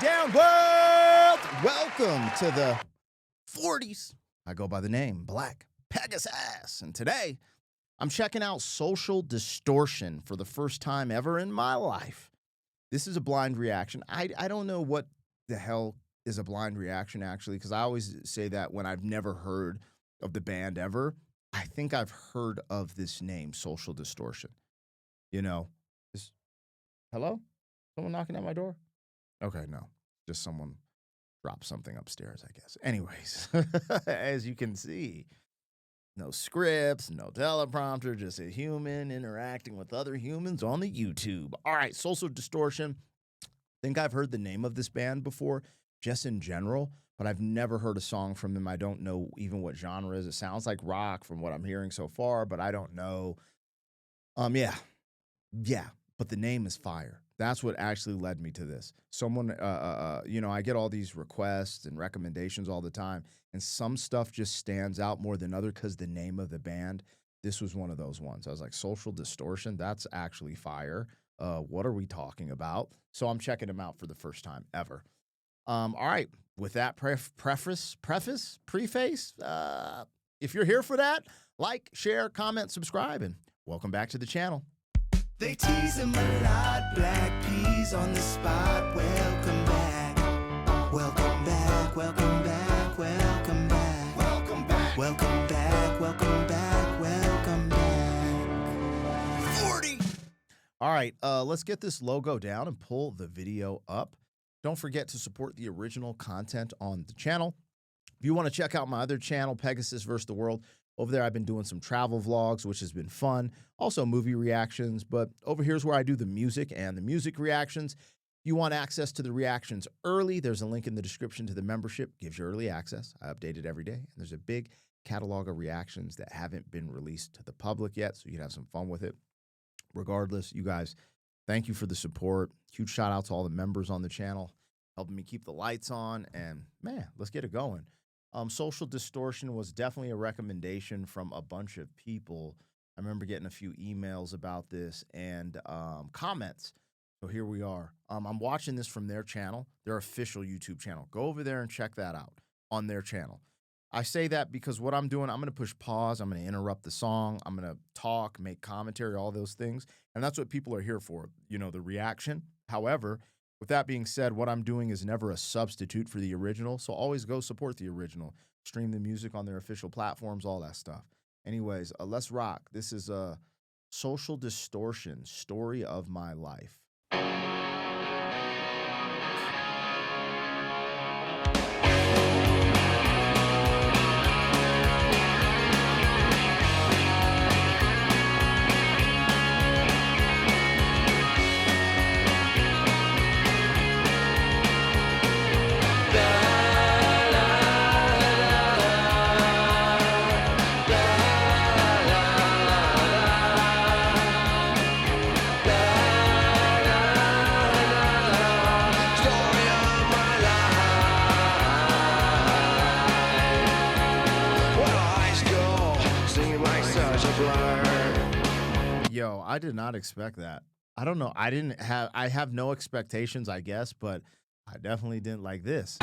down, world? Welcome to the 40s. I go by the name Black Pegasus, and today I'm checking out Social Distortion for the first time ever in my life. This is a blind reaction. I don't know what the hell is a blind reaction, actually, because I always say that when I've never heard of the band ever. I think I've heard of this name, Social Distortion. You know, hello? Someone knocking at my door? Okay, no. Just someone dropped something upstairs, I guess. Anyways, as you can see, no scripts, no teleprompter, just a human interacting with other humans on the YouTube. All right, Social Distortion. I think I've heard the name of this band before, just in general, but I've never heard a song from them. I don't know even what genre it is. It sounds like rock from what I'm hearing so far, but I don't know. Yeah, but the name is fire. That's what actually led me to this. Someone, I get all these requests and recommendations all the time, and some stuff just stands out more than other because the name of the band. This was one of those ones. I was like, Social Distortion, that's actually fire. What are we talking about? So I'm checking them out for the first time ever. All right, with that preface, if you're here for that, like, share, comment, subscribe, and welcome back to the channel. They tease him a lot, black peas on the spot. Welcome back, welcome back, welcome back, welcome back, welcome back, welcome back, welcome back, welcome back. 40. All right, let's get this logo down and pull the video up. Don't forget to support the original content on the channel. If you want to check out my other channel, Pegasus vs. the World, over there I've been doing some travel vlogs, which has been fun. Also movie reactions, but over here's where I do the music and the music reactions. If you want access to the reactions early, there's a link in the description to the membership. Gives you early access. I update it every day. And there's a big catalog of reactions that haven't been released to the public yet, so you can have some fun with it. Regardless, you guys, thank you for the support. Huge shout out to all the members on the channel, helping me keep the lights on. And man, let's get it going. Social Distortion was definitely a recommendation from a bunch of people. I remember getting a few emails about this and comments. So here we are. I'm watching this from their channel, their official YouTube channel. Go over there and check that out on their channel. I say that because what I'm doing, I'm going to push pause. I'm going to interrupt the song. I'm going to talk, make commentary, all those things. And that's what people are here for, you know, the reaction. However, with that being said, what I'm doing is never a substitute for the original, so always go support the original. Stream the music on their official platforms, all that stuff. Anyways, let's rock. This is a Social Distortion, Story of My Life. Yo, I did not expect that. I don't know. I have no expectations, I guess, but I definitely didn't like this.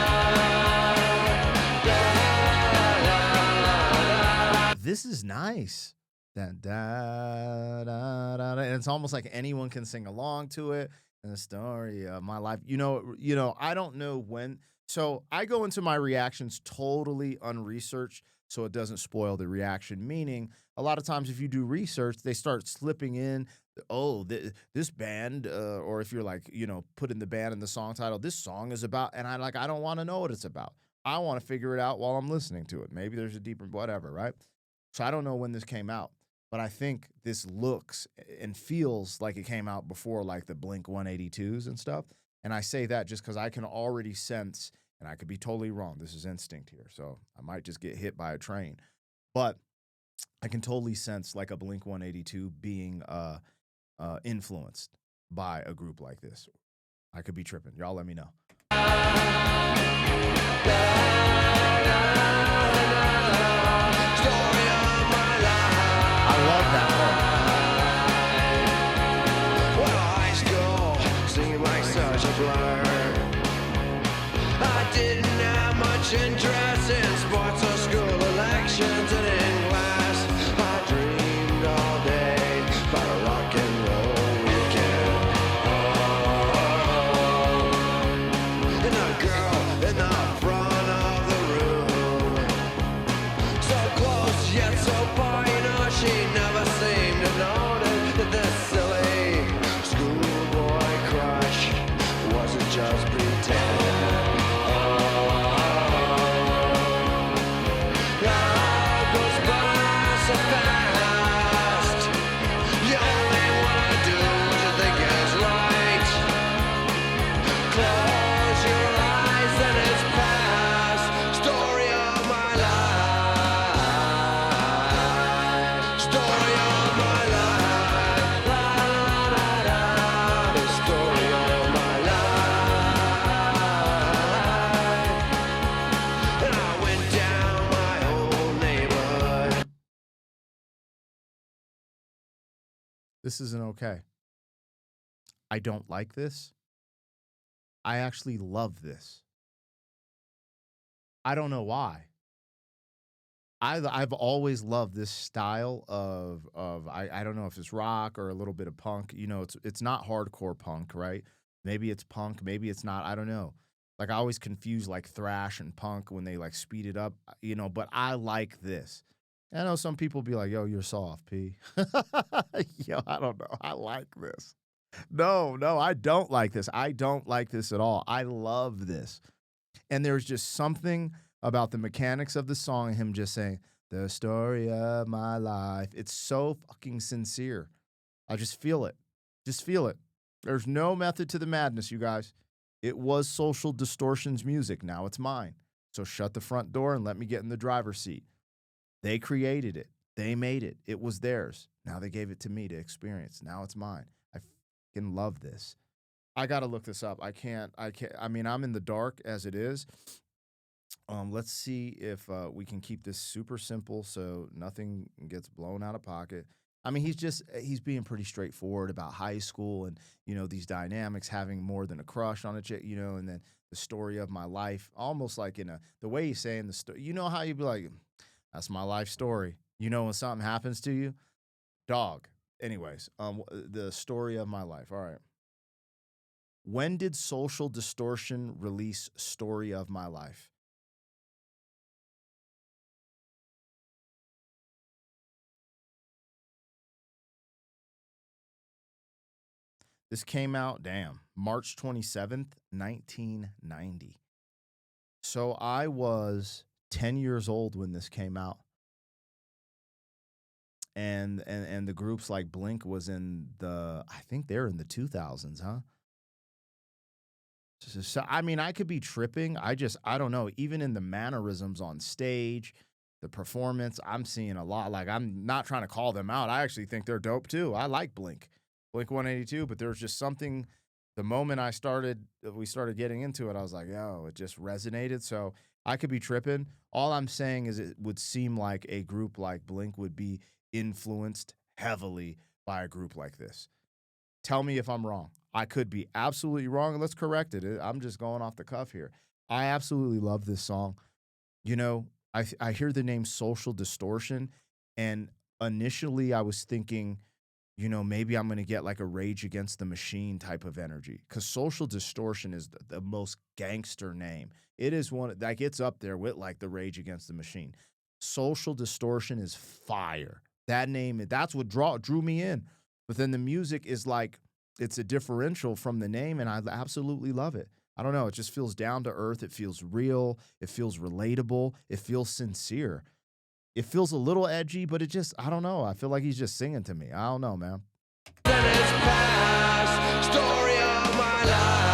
This is nice. And it's almost like anyone can sing along to it. And the story of my life. You know, I don't know when. So I go into my reactions totally unresearched, so it doesn't spoil the reaction. Meaning, a lot of times if you do research, they start slipping in, oh, this band, or if you're like, you know, putting the band in the song title, this song is about, and I don't want to know what it's about. I want to figure it out while I'm listening to it. Maybe there's a deeper whatever, right? So I don't know when this came out, but I think this looks and feels like it came out before like the Blink 182s and stuff. And I say that just because I can already sense, and I could be totally wrong, this is instinct here, so I might just get hit by a train. But I can totally sense like a Blink 182 being influenced by a group like this. I could be tripping. Y'all let me know. I love that part. Well, I go singing like such a blur. This isn't okay. I don't like this. I actually love this. I don't know why. I've always loved this style of I don't know if it's rock or a little bit of punk. You know, it's not hardcore punk, right? Maybe it's punk, maybe it's not. I don't know. Like I always confuse like thrash and punk when they like speed it up, you know. But I like this. I know some people be like, "Yo, you're soft, P." Yo, I don't know. I like this. No, I don't like this. I don't like this at all. I love this. And there's just something about the mechanics of the song and him just saying, "The story of my life." It's so fucking sincere. I just feel it. Just feel it. There's no method to the madness, you guys. It was Social Distortion's music. Now it's mine. So shut the front door and let me get in the driver's seat. They created it. They made it. It was theirs. Now they gave it to me to experience. Now it's mine. I fucking love this. I got to look this up. I can't. I mean, I'm in the dark as it is. Let's see if we can keep this super simple so nothing gets blown out of pocket. I mean, he's being pretty straightforward about high school and, you know, these dynamics, having more than a crush on a chick, you know, and then the story of my life, almost like the way he's saying the story. You know how you'd be like, "That's my life story." You know, when something happens to you, dog. Anyways, the story of my life. All right. When did Social Distortion release Story of My Life? This came out, damn, March 27th, 1990. So I was 10 years old when this came out. And the groups like Blink was in I think they're in the 2000s, huh? So, I mean, I could be tripping. I don't know. Even in the mannerisms on stage, the performance, I'm seeing a lot. Like, I'm not trying to call them out. I actually think they're dope too. I like Blink 182, but there's just something. The moment we started getting into it, I was like, yo, it just resonated. So I could be tripping. All I'm saying is it would seem like a group like Blink would be influenced heavily by a group like this. Tell me if I'm wrong. I could be absolutely wrong, and let's correct it. I'm just going off the cuff here. I absolutely love this song. You know, I hear the name Social Distortion, and initially I was thinking, you know, maybe I'm going to get like a Rage Against the Machine type of energy, because Social Distortion is the most gangster name. It is one that gets up there with like the Rage Against the Machine. Social Distortion is fire. That name, that's what drew me in. But then the music is like, it's a differential from the name, and I absolutely love it. I don't know. It just feels down to earth. It feels real. It feels relatable. It feels sincere. It feels a little edgy, but it just, I don't know. I feel like he's just singing to me. I don't know, man. Story of my life.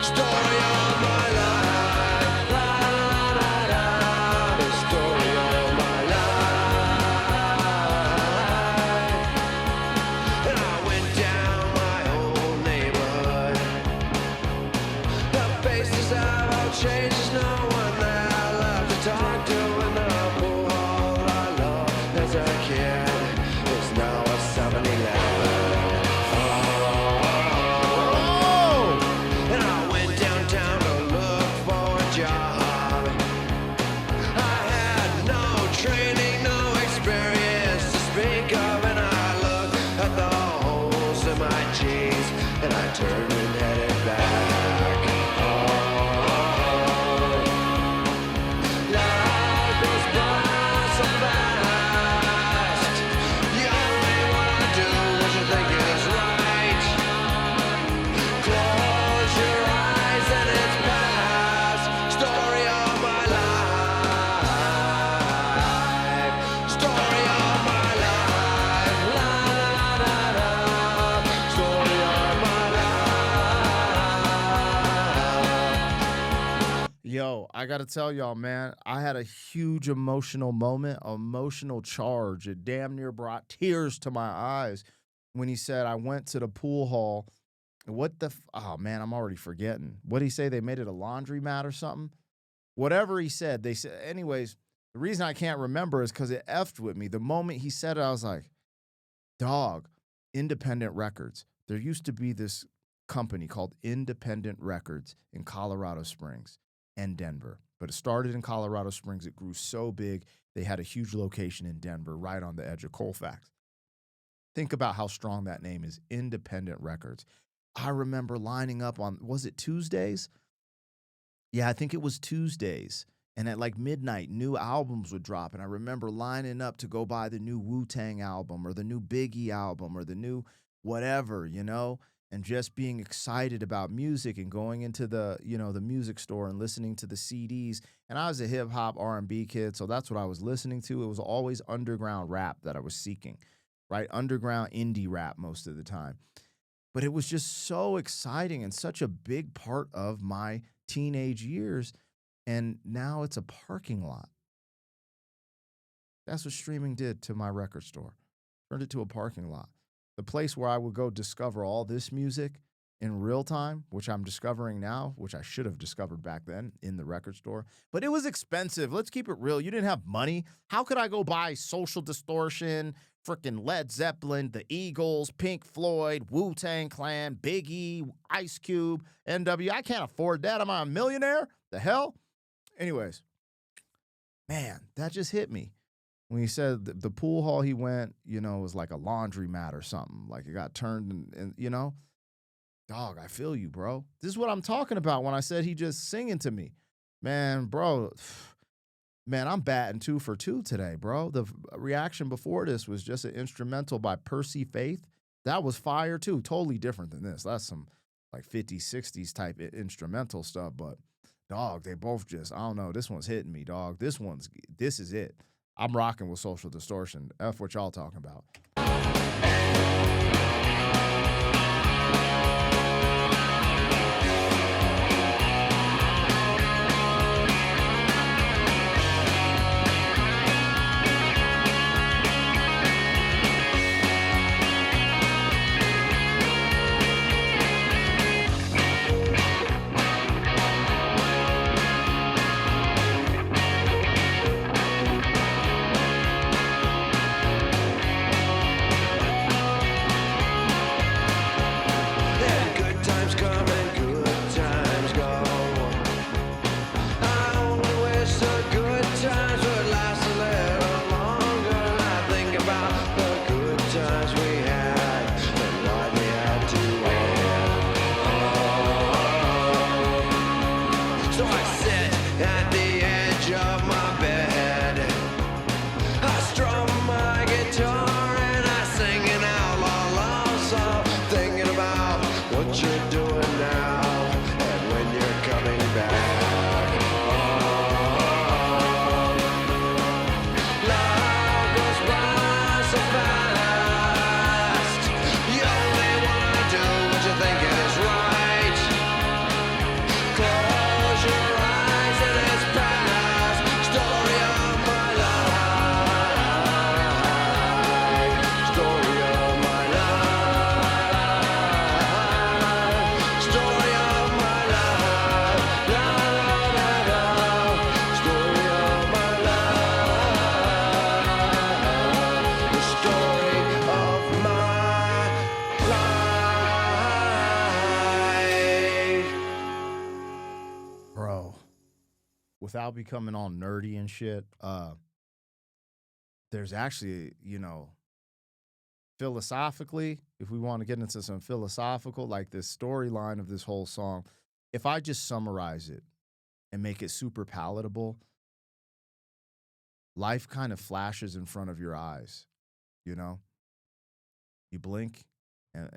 Story of my life. La, la, la. The story of my life. And I went down my old neighborhood. The faces have all changed. There's no one there left to talk to in the pool hall I loved as a kid. It's now a 7-Eleven. Oh, and I went downtown to look for a job. I had no training, no experience to speak of, and I looked at the holes in my jeans, and I turned and headed back. Life goes by so fast. You only wanna do what you think is right. Close your eyes and it's past. Story of my life. Story of my life. La la la la. Story of my life. Yo, I got to tell y'all, man, I had a huge emotional moment, emotional charge. It damn near brought tears to my eyes when he said, I went to the pool hall. Oh, man, I'm already forgetting. What'd he say? They made it a laundromat or something? Whatever he said, they said, anyways, The reason I can't remember is because it effed with me. The moment he said it, I was like, dog, independent records. There used to be this company called Independent Records in Colorado Springs and Denver. But it started in Colorado Springs. It grew so big, they had a huge location in Denver, right on the edge of Colfax. Think about how strong that name is, Independent Records. I remember lining up on, was it Tuesdays? Yeah, I think it was Tuesdays. And at like midnight, new albums would drop. And I remember lining up to go buy the new Wu-Tang album or the new Biggie album or the new whatever, and just being excited about music and going into the, the music store and listening to the CDs. And I was a hip hop R&B kid, so that's what I was listening to. It was always underground rap that I was seeking, right? Underground indie rap most of the time. But it was just so exciting and such a big part of my teenage years. And now it's a parking lot. That's what streaming did to my record store. Turned it to a parking lot. The place where I would go discover all this music in real time, which I'm discovering now, which I should have discovered back then in the record store. But it was expensive. Let's keep it real. You didn't have money. How could I go buy Social Distortion, freaking Led Zeppelin, the Eagles, Pink Floyd, Wu-Tang Clan, Biggie, Ice Cube, NW? I can't afford that. Am I a millionaire? The hell? Anyways, man, that just hit me. When he said the pool hall he went, was like a laundromat or something. Like it got turned and dog, I feel you, bro. This is what I'm talking about when I said he just singing to me. Man, bro, man, I'm batting 2 for 2 today, bro. The reaction before this was just an instrumental by Percy Faith. That was fire too. Totally different than this. That's some like 50s, 60s type instrumental stuff, but dog, they both just, I don't know. This one's hitting me, dog. This is it. I'm rocking with Social Distortion. F what y'all talking about. Without becoming all nerdy and shit, there's actually, philosophically, if we want to get into some philosophical, like this storyline of this whole song, if I just summarize it and make it super palatable, life kind of flashes in front of your eyes, You blink and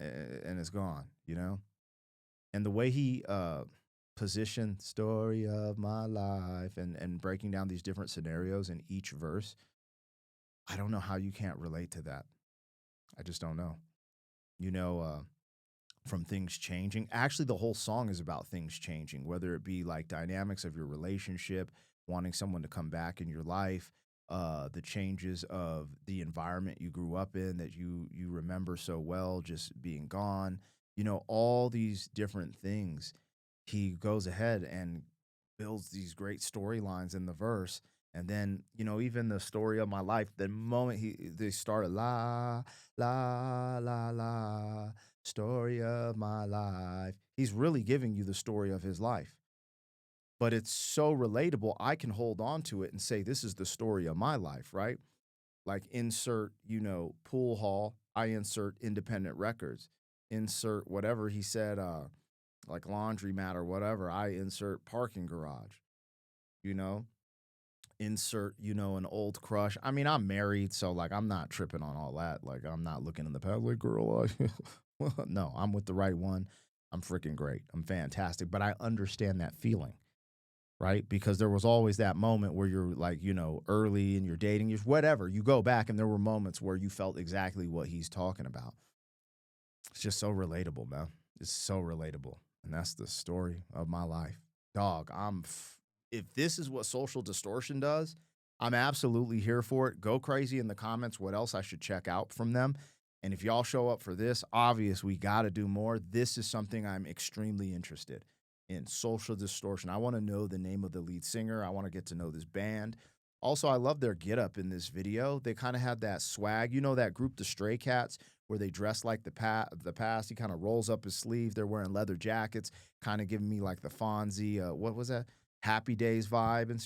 it's gone, And the way he position story of my life and breaking down these different scenarios in each verse, I don't know how you can't relate to that. I just don't know. From things changing. Actually, the whole song is about things changing, whether it be like dynamics of your relationship, wanting someone to come back in your life, the changes of the environment you grew up in that you remember so well just being gone, all these different things. He goes ahead and builds these great storylines in the verse. And then, even the story of my life, the moment they started la la la la, story of my life. He's really giving you the story of his life. But it's so relatable. I can hold on to it and say, this is the story of my life, right? Like insert, pool hall, I insert independent records, insert whatever he said, like laundromat or whatever, I insert parking garage, you know, insert, an old crush. I mean, I'm married, so like I'm not tripping on all that. Like I'm not looking in the past like, girl, no, I'm with the right one. I'm freaking great. I'm fantastic. But I understand that feeling, right? Because there was always that moment where you're like, early in your dating, whatever. You go back and there were moments where you felt exactly what he's talking about. It's just so relatable, man. It's so relatable. And that's the story of my life. Dog, if this is what Social Distortion does, I'm absolutely here for it. Go crazy in the comments what else I should check out from them. And if y'all show up for this, obvious, we got to do more. This is something I'm extremely interested in, Social Distortion. I want to know the name of the lead singer. I want to get to know this band. Also, I love their getup in this video. They kind of had that swag. You know that group, the Stray Cats, where they dress like the past. He kind of rolls up his sleeve. They're wearing leather jackets, kind of giving me like the Fonzie, what was that? Happy Days vibe, and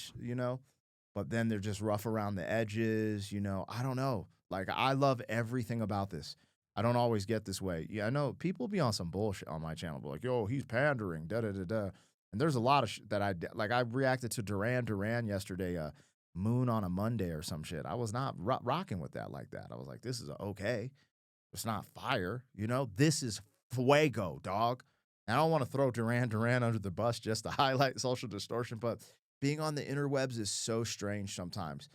But then they're just rough around the edges, I don't know. Like, I love everything about this. I don't always get this way. Yeah, I know people be on some bullshit on my channel, but like, yo, he's pandering, da-da-da-da. And there's a lot of that I reacted to Duran yesterday, Moon on a Monday or some shit. I was not rocking with that like that. I was like, this is okay. It's not fire, This is fuego, dog. And I don't want to throw Duran under the bus just to highlight Social Distortion, but being on the interwebs is so strange sometimes.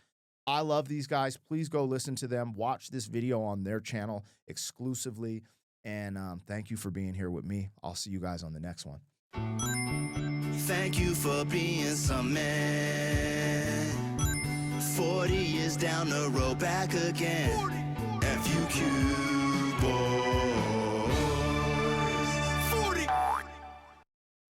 I love these guys. Please go listen to them. Watch this video on their channel exclusively. And thank you for being here with me. I'll see you guys on the next one. Thank you for being some man. 40 years down the road, back again. FUQ, boy.